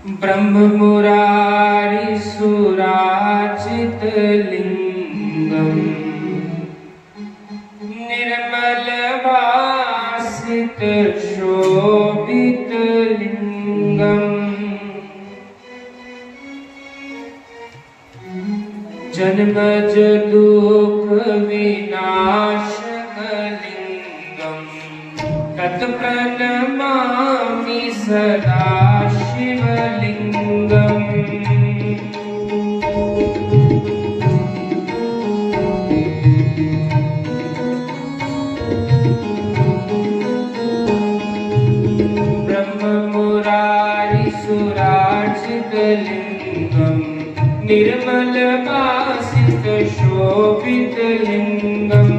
ब्रह्ममुरारिसुराचितलिङ्गम् निर्मलभासितशोभितलिङ्गम् जन्मज दुःखविनाशकलिङ्गम् तत्प्रणमामि सदा शिवलिङ्गम्। ब्रह्ममुरारिसुराचितलिङ्गम् निर्मलभासितशोभितलिङ्गम्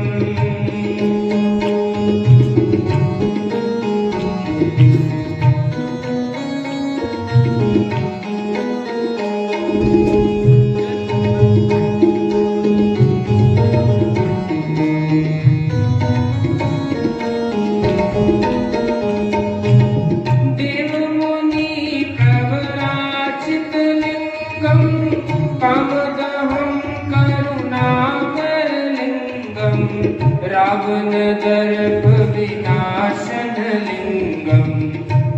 कामदहं करुणाकरलिङ्गं रावणदर्पविनाशनलिङ्गं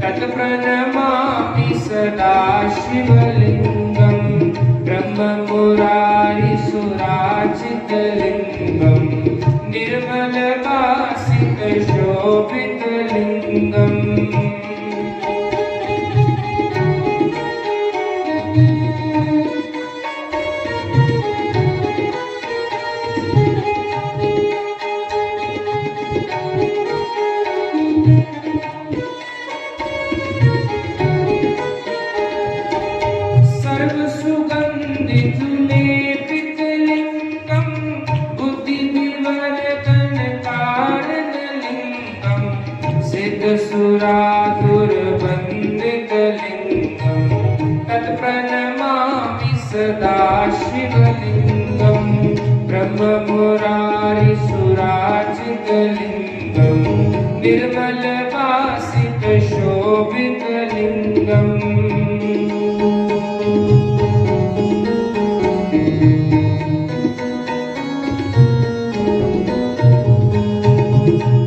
तत्प्रणमामि सदा शिवलिङ्गं। ब्रह्ममुरारिसुराचितलिङ्गं निर्मलभासितशोभितलिङ्गम् सर्वसुगन्धितलेपितलिङ्गं बुद्धिनिवर्धनकारणलिङ्गं सिद्धसुरादुर्बन्धितलिङ्गं तत्प्रणमामि सदा शिवलिङ्गं। ब्रह्ममुरारिसुराचितलिङ्गं निर्मलभासितशोभितलिङ्गम्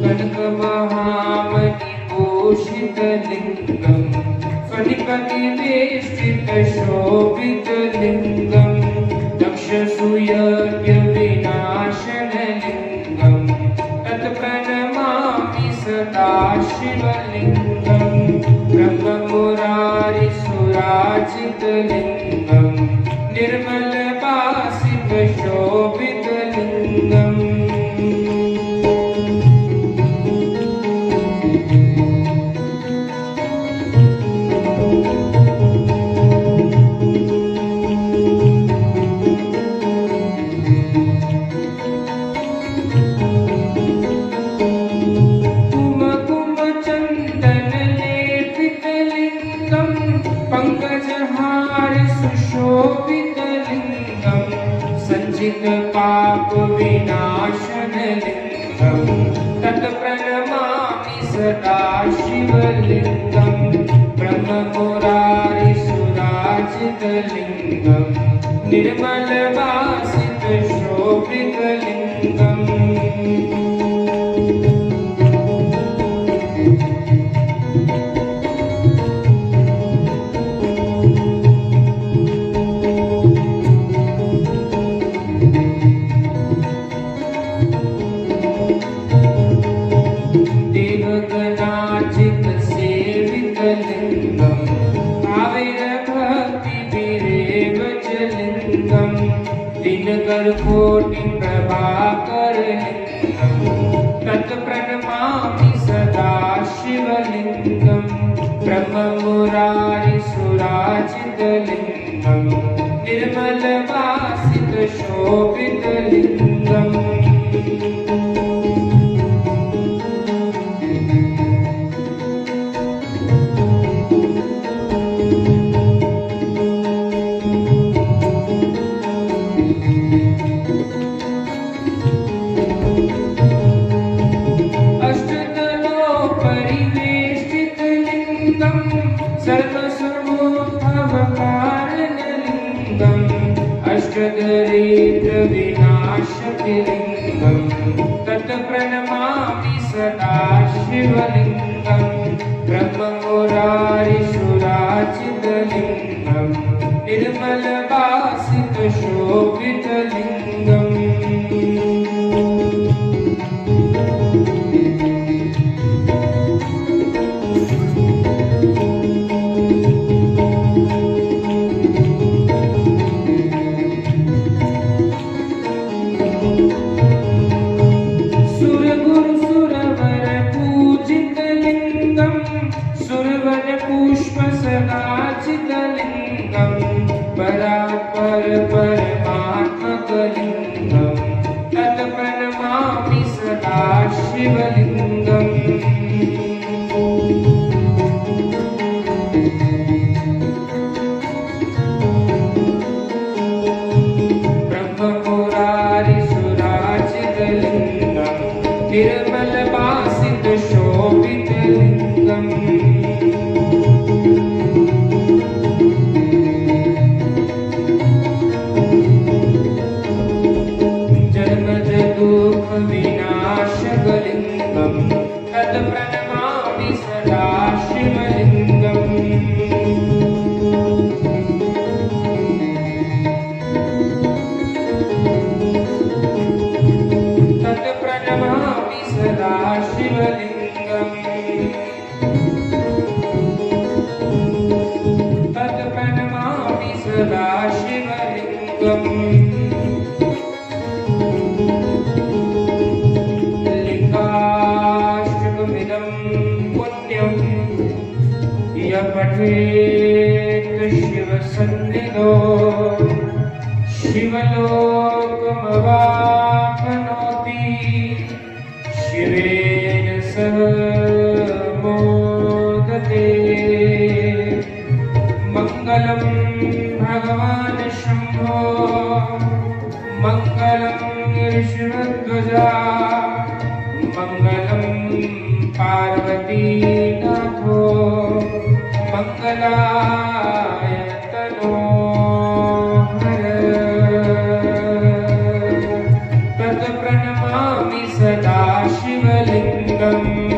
कनकमहामणिभूषितलिङ्गं फणिपतिवेष्टितशोभितलिङ्गं दक्षसूयज्ञविनाशनलिङ्गं तत्प्रणमामि सदा शिवलिङ्गं। ब्रह्ममुरारिसुराचितलिङ्गं निर्मलभासितशोभितलिङ्गम् पंकजहार सुशोभितलिङ्गं सञ्चितपापविनाशनलिङ्गं तत्प्रणमामि सदा शिवलिङ्गं। ब्रह्ममुरारिसुराचितलिङ्गं निर्मलभासितशोभितलिङ्गम् देवगणार्चितसेवितलिङ्गं भावैरभक्तिभिरेव च लिङ्गं दिनकरकोटिप्रभाकरलिङ्गं तत्प्रणमामि सदा शिवलिङ्गं। ब्रह्ममुरारिसुराचितलिङ्गं निर्मलभासितशोभितलिङ्गम् अष्टदलोपरिवेष्टितलिङ्गं सर्वसर्वोद्धारकलिङ्गं दरिद्रविनाशतिलिङ्गं तत्प्रणमामि सदा शिवलिङ्गं ब्रह्ममुरारिसुराचितलिङ्गं निर्मलभासितशोभितलिङ्गम् पुष्पसदाचितलिङ्गं परात्पर परमात्मकलिङ्गं तत्प्रणमामि सदा शिवलिङ्गम् ब्रह्ममुरारिसुराचितलिङ्गं निर्मलभासितशोभितलिङ्गम् विनाशकलिङ्गं तत्प्रणमामि सदा शिवलिङ्गम् तत्प्रणमामि सदा शिवलिङ्गम् तत्प्रणमामि सदा शिवलिङ्गम् पठेत् शिवसन्निधौ शिवलोकमवाप्नोति शिवेन सह मोदते मङ्गलं भगवान् शम्भो मङ्गलं ऋषभध्वजा मङ्गलं पार्वतीनाथो मङ्गलाय तनोहर तत्प्रणमामि सदा शिवलिङ्गम्